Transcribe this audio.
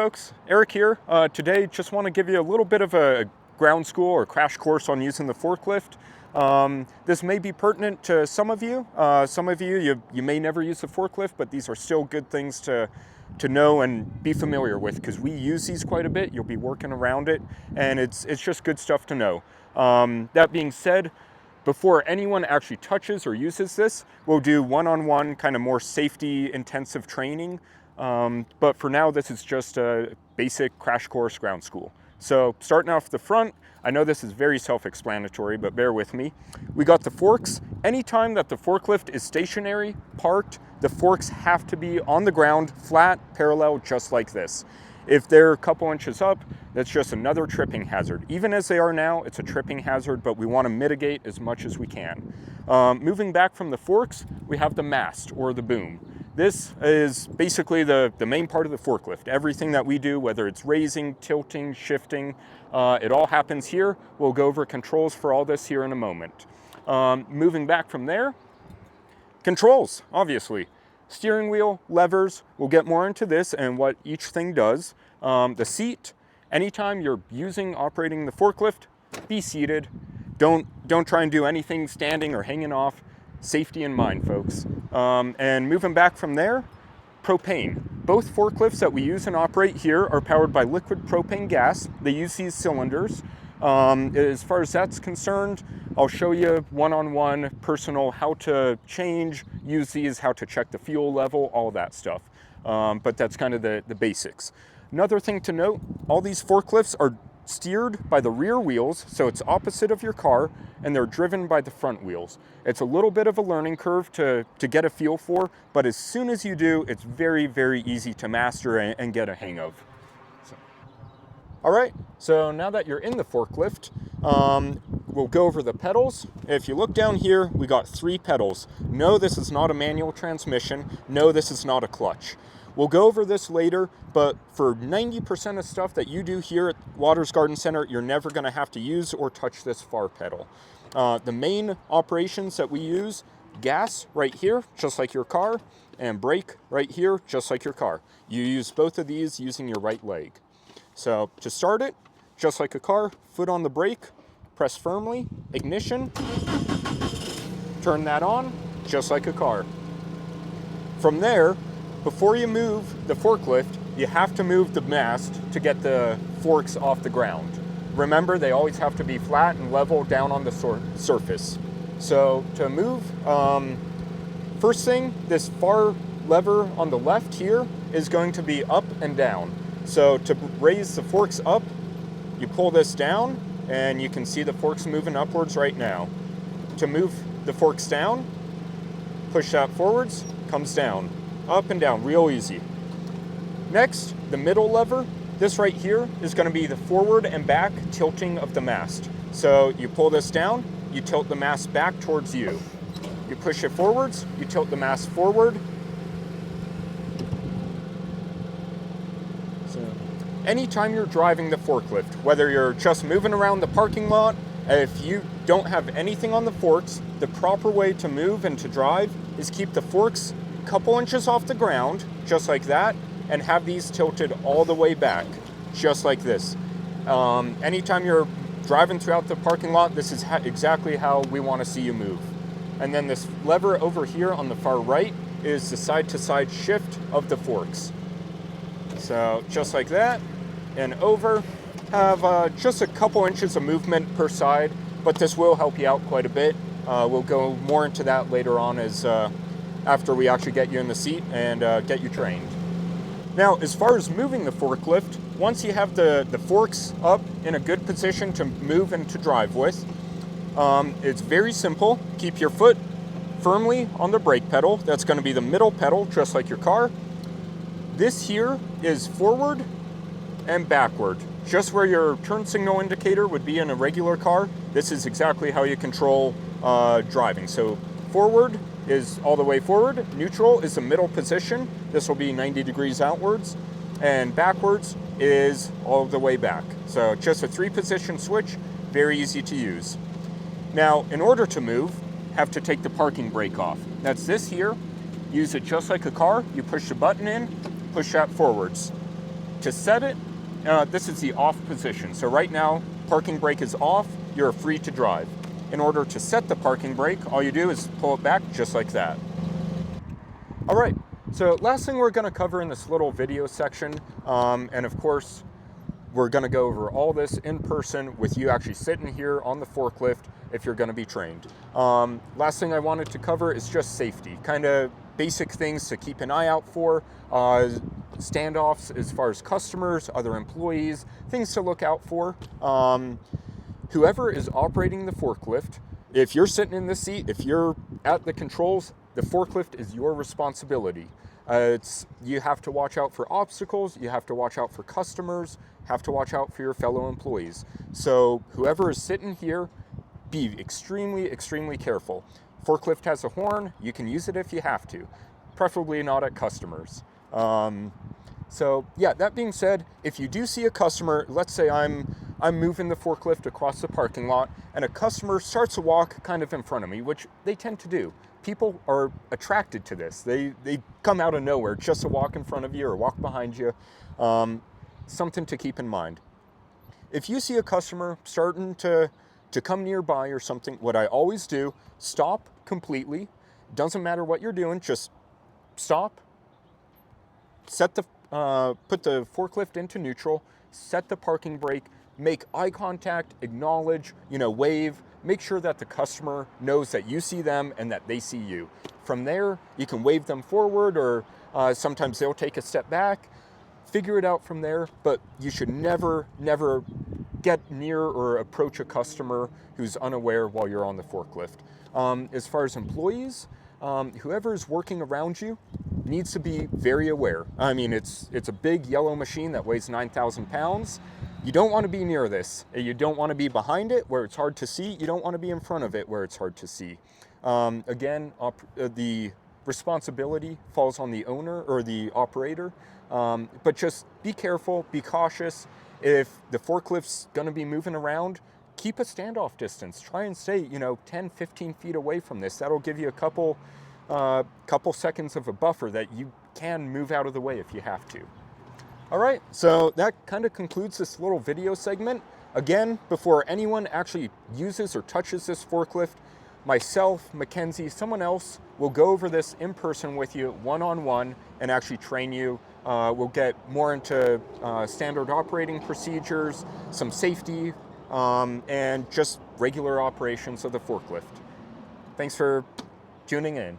Folks, Eric here. Today, just want to give you a little bit of a ground school or crash course on using the forklift. This may be pertinent to some of you. You may never use the forklift, but these are still good things to know and be familiar with because we use these quite a bit. You'll be working around it, and it's just good stuff to know. That being said, before anyone actually touches or uses this, we'll do one-on-one kind of more safety intensive training. But for now, this is just a basic crash course ground school. So starting off the front, I know this is very self-explanatory, but bear with me. We got the forks. Anytime that the forklift is stationary, parked, the forks have to be on the ground, flat, parallel, just like this. If they're a couple inches up, that's just another tripping hazard. Even as they are now, it's a tripping hazard, but we want to mitigate as much as we can. Moving back from the forks, we have the mast or the boom. This is basically the main part of the forklift. Everything that we do, whether it's raising, tilting, shifting, it all happens here. We'll go over controls for all this here in a moment. Moving back from there, controls, obviously. Steering wheel, levers, we'll get more into this and what each thing does. The seat, anytime you're operating the forklift, be seated. Don't try and do anything standing or hanging off. Safety in mind, folks. And moving back from there, propane. Both forklifts that we use and operate here are powered by liquid propane gas. They use these cylinders. As far as that's concerned, I'll show you one-on-one personal how to use these, how to check the fuel level, all that stuff. But that's kind of the basics. Another thing to note, all these forklifts are steered by the rear wheels, so it's opposite of your car, and they're driven by the front wheels. It's a little bit of a learning curve to get a feel for, but as soon as you do, it's very, very easy to master and get a hang of. All right, so now that you're in the forklift, we'll go over the pedals. If you look down here, we got 3 pedals. No, this is not a manual transmission. No, this is not a clutch. We'll go over this later, but for 90% of stuff that you do here at Waters Garden Center, you're never going to have to use or touch this far pedal. The main operations that we use, gas right here, just like your car, and brake right here, just like your car. You use both of these using your right leg. So to start it, just like a car, foot on the brake, press firmly, ignition, turn that on, just like a car. From there, before you move the forklift, you have to move the mast to get the forks off the ground. Remember, they always have to be flat and level down on the surface. So to move, first thing, this far lever on the left here is going to be up and down. So to raise the forks up, you pull this down and you can see the forks moving upwards right now. To move the forks down, push that forwards, comes down. Up and down, real easy. Next, the middle lever, this right here is going to be the forward and back tilting of the mast. So you pull this down, you tilt the mast back towards you. You push it forwards, you tilt the mast forward. So anytime you're driving the forklift, whether you're just moving around the parking lot, if you don't have anything on the forks, the proper way to move and to drive is keep the forks couple inches off the ground, just like that, and have these tilted all the way back, just like this. Anytime you're driving throughout the parking lot, this is exactly how we want to see you move. And then this lever over here on the far right is the side-to-side shift of the forks. So just like that, and over, have just a couple inches of movement per side, but this will help you out quite a bit. We'll go more into that later on as after we actually get you in the seat and get you trained. Now, as far as moving the forklift, once you have the forks up in a good position to move and to drive with, it's very simple. Keep your foot firmly on the brake pedal. That's going to be the middle pedal, just like your car. This here is forward and backward. Just where your turn signal indicator would be in a regular car, this is exactly how you control driving. So forward is all the way forward. Neutral is the middle position. This will be 90 degrees outwards. And backwards is all the way back. So just a 3-position switch, very easy to use. Now, in order to move, have to take the parking brake off. That's this here. Use it just like a car. You push the button in, push that forwards. To set it, this is the off position. So right now, parking brake is off, you're free to drive. In order to set the parking brake, all you do is pull it back just like that. All right, so last thing we're gonna cover in this little video section, and of course, we're gonna go over all this in person with you actually sitting here on the forklift if you're gonna be trained. Last thing I wanted to cover is just safety, kind of basic things to keep an eye out for, standoffs as far as customers, other employees, things to look out for. Whoever is operating the forklift, if you're sitting in the seat, if you're at the controls, the forklift is your responsibility. You have to watch out for obstacles, you have to watch out for customers, have to watch out for your fellow employees. So whoever is sitting here, be extremely, extremely careful. Forklift has a horn, you can use it if you have to, preferably not at customers. So yeah, that being said, if you do see a customer, let's say I'm moving the forklift across the parking lot and a customer starts to walk kind of in front of me, which they tend to do. People are attracted to this. They come out of nowhere just to walk in front of you or walk behind you. Something to keep in mind. If you see a customer starting to come nearby or something, what I always do, stop completely. Doesn't matter what you're doing, just stop, put the forklift into neutral, set the parking brake, make eye contact, acknowledge, wave, make sure that the customer knows that you see them and that they see you. From there, you can wave them forward or sometimes they'll take a step back, figure it out from there, but you should never, never get near or approach a customer who's unaware while you're on the forklift. As far as employees, whoever is working around you needs to be very aware. I mean, it's a big yellow machine that weighs 9,000 pounds. You don't want to be near this. You don't want to be behind it where it's hard to see. You don't want to be in front of it where it's hard to see. Again, the responsibility falls on the owner or the operator, but just be careful, be cautious. If the forklift's going to be moving around, keep a standoff distance. Try and stay, 10, 15 feet away from this. That'll give you a couple seconds of a buffer that you can move out of the way if you have to. All right, so that kind of concludes this little video segment. Again, before anyone actually uses or touches this forklift, myself, Mackenzie, someone else will go over this in person with you one-on-one and actually train you. We'll get more into standard operating procedures, some safety, and just regular operations of the forklift. Thanks for tuning in.